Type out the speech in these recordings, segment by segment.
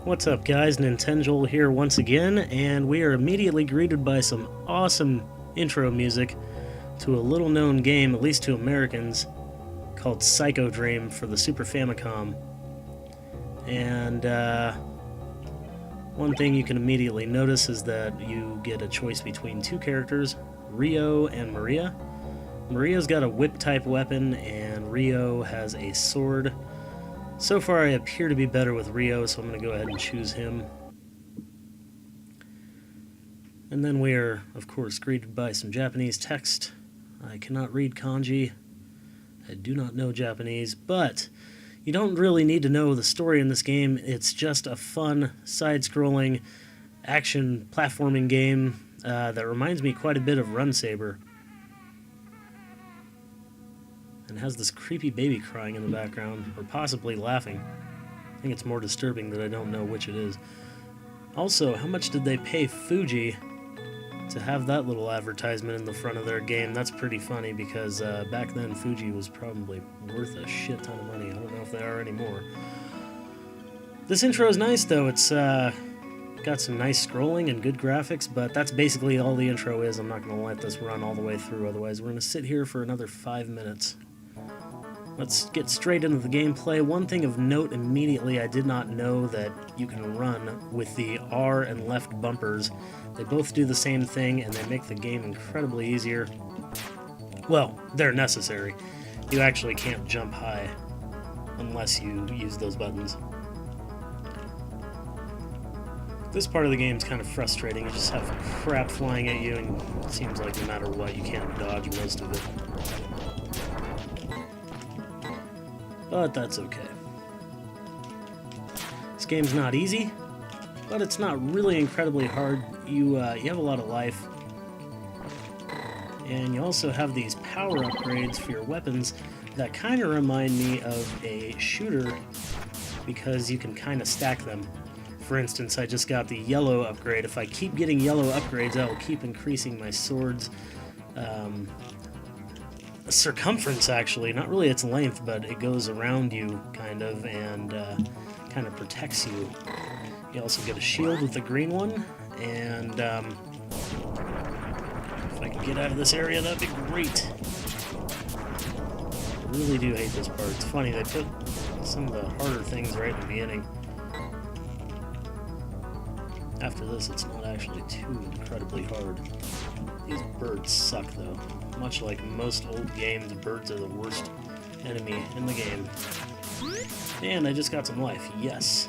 What's up, guys? Nintenjoel here once again, and we are immediately greeted by some awesome intro music to a little-known game, at least to Americans, called Psycho Dream for the Super Famicom. And one thing you can immediately notice is that you get a choice between two characters, Rio and Maria. Maria's got a whip-type weapon, and Rio has a sword. So far, I appear to be better with Rio, so I'm going to go ahead and choose him. And then we are, of course, greeted by some Japanese text. I cannot read kanji. I do not know Japanese, but you don't really need to know the story in this game. It's just a fun, side-scrolling, action platforming game that reminds me quite a bit of Run Saber. And has this creepy baby crying in the background, or possibly laughing. I think it's more disturbing that I don't know which it is. Also, how much did they pay Fuji to have that little advertisement in the front of their game? That's pretty funny, because back then Fuji was probably worth a shit ton of money. I don't know if they are anymore. This intro is nice, though. It's got some nice scrolling and good graphics, but that's basically all the intro is. I'm not going to let this run all the way through, otherwise we're going to sit here for another 5 minutes. Let's get straight into the gameplay. One thing of note immediately, I did not know that you can run with the R and left bumpers. They both do the same thing, and they make the game incredibly easier. Well, they're necessary. You actually can't jump high unless you use those buttons. This part of the game is kind of frustrating. You just have crap flying at you, and it seems like no matter what, you can't dodge most of it. But that's okay. This game's not easy, but it's not really incredibly hard. You have a lot of life, and you also have these power upgrades for your weapons that kind of remind me of a shooter because you can kind of stack them. For instance, I just got the yellow upgrade. If I keep getting yellow upgrades, I will keep increasing my sword's circumference, actually. Not really its length, but it goes around you, kind of, and kind of protects you. You also get a shield with the green one, and if I can get out of this area, that'd be great. I really do hate this part. It's funny, they put some of the harder things right in the beginning. After this, it's not actually too incredibly hard. These birds suck, though. Much like most old games, birds are the worst enemy in the game. And I just got some life, yes.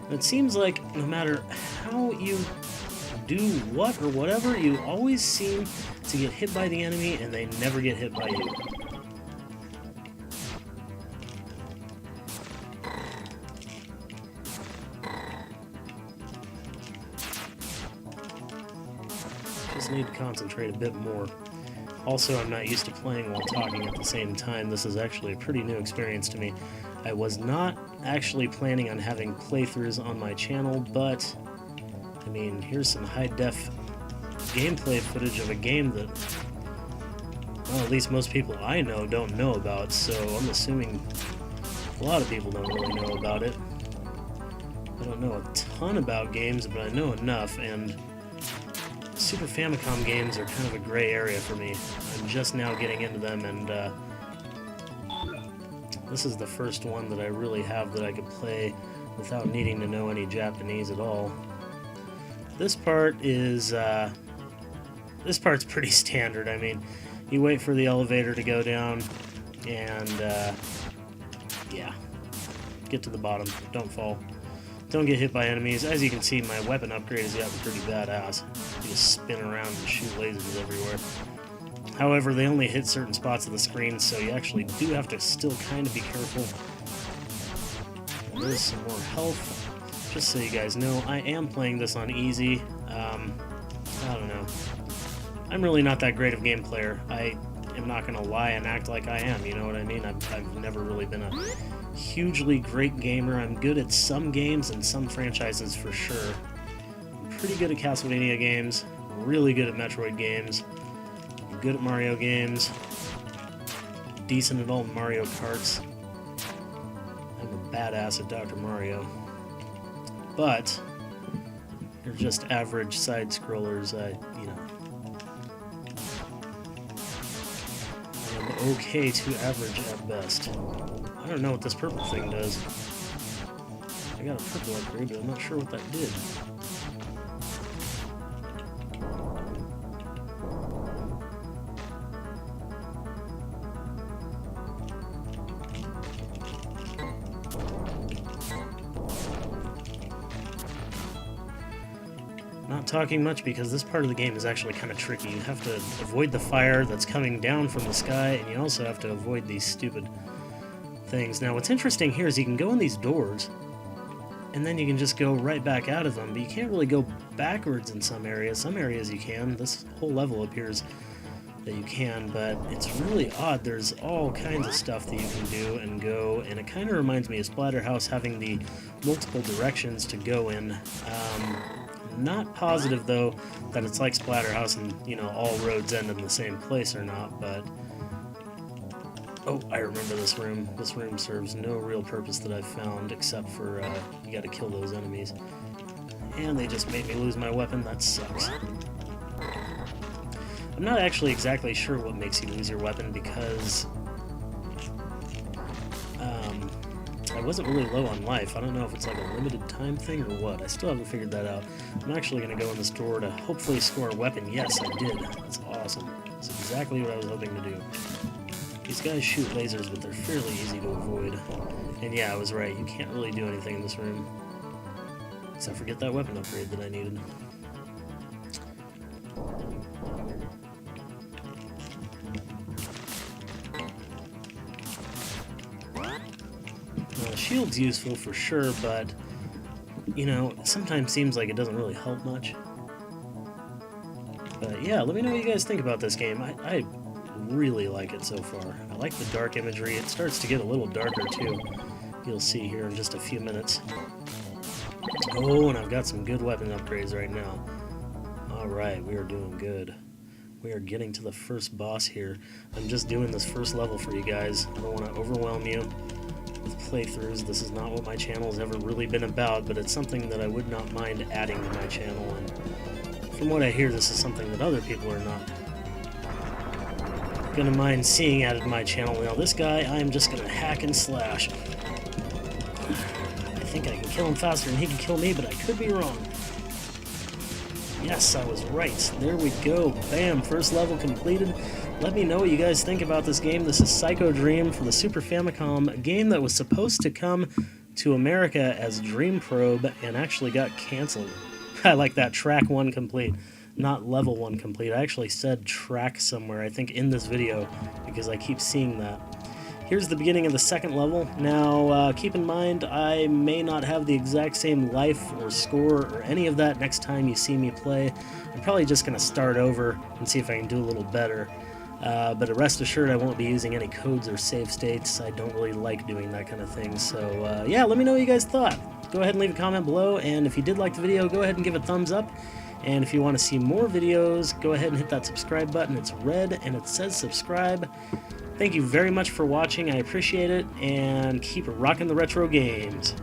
And it seems like no matter how you do what or whatever, you always seem to get hit by the enemy and they never get hit by you. Just need to concentrate a bit more. Also, I'm not used to playing while talking at the same time. This is actually a pretty new experience to me. I was not actually planning on having playthroughs on my channel, but I mean, here's some high-def gameplay footage of a game that, well, at least most people I know don't know about, so I'm assuming a lot of people don't really know about it. I don't know a ton about games, but I know enough, and Super Famicom games are kind of a gray area for me. I'm just now getting into them, and this is the first one that I really have that I could play without needing to know any Japanese at all. This part is, this part's pretty standard. I mean, you wait for the elevator to go down, and, yeah, get to the bottom, don't fall. Don't get hit by enemies. As you can see, my weapon upgrade has gotten pretty badass. You just spin around and shoot lasers everywhere. However, they only hit certain spots of the screen, so you actually do have to still kind of be careful. There's some more health. Just so you guys know, I am playing this on easy. I don't know. I'm really not that great of a game player. I am not going to lie and act like I am, you know what I mean? I've never really been a hugely great gamer. I'm good at some games and some franchises for sure. I'm pretty good at Castlevania games, really good at Metroid games, I'm good at Mario games, decent at all Mario Karts. I'm a badass at Dr. Mario. But they're just average side-scrollers, you know. I'm okay to average at best. I don't know what this purple thing does. I got a purple upgrade, but I'm not sure what that did. Not talking much because this part of the game is actually kind of tricky. You have to avoid the fire that's coming down from the sky, and you also have to avoid these stupid things. Now, what's interesting here is you can go in these doors, and then you can just go right back out of them, but you can't really go backwards in some areas. Some areas you can. This whole level appears that you can, but it's really odd. There's all kinds of stuff that you can do and go, and it kind of reminds me of Splatterhouse having the multiple directions to go in. Not positive, though, that it's like Splatterhouse and, you know, all roads end in the same place or not, but... Oh, I remember this room. This room serves no real purpose that I've found, except for, you gotta kill those enemies. And they just made me lose my weapon. That sucks. I'm not actually exactly sure what makes you lose your weapon, because... I wasn't really low on life. I don't know if it's like a limited time thing or what. I still haven't figured that out. I'm actually going to go in this door to hopefully score a weapon. Yes, I did. That's awesome. That's exactly what I was hoping to do. These guys shoot lasers, but they're fairly easy to avoid. And yeah, I was right. You can't really do anything in this room. Except for get that weapon upgrade that I needed. Shield's useful for sure, but, you know, it sometimes seems like it doesn't really help much. But yeah, let me know what you guys think about this game. I really like it so far. I like the dark imagery. It starts to get a little darker too. You'll see here in just a few minutes. Oh, and I've got some good weapon upgrades right now. Alright, we are doing good. We are getting to the first boss here. I'm just doing this first level for you guys. I don't want to overwhelm you with playthroughs. This is not what my channel has ever really been about, but it's something that I would not mind adding to my channel, and from what I hear, this is something that other people are not gonna mind seeing added to my channel. Now this guy, I am just gonna hack and slash. I think I can kill him faster than he can kill me, but I could be wrong. Yes, I was right. There we go. Bam, first level completed. Let me know what you guys think about this game. This is Psycho Dream for the Super Famicom, a game that was supposed to come to America as Dream Probe and actually got canceled. I like that, track 1 complete, not level 1 complete. I actually said track somewhere, I think in this video, because I keep seeing that. Here's the beginning of the second level. Now, keep in mind, I may not have the exact same life or score or any of that next time you see me play. I'm probably just going to start over and see if I can do a little better. But rest assured, I won't be using any codes or save states. I don't really like doing that kind of thing. So, yeah, let me know what you guys thought. Go ahead and leave a comment below, and if you did like the video, go ahead and give it a thumbs up. And if you want to see more videos, go ahead and hit that subscribe button. It's red, and it says subscribe. Thank you very much for watching. I appreciate it, and keep rocking the retro games.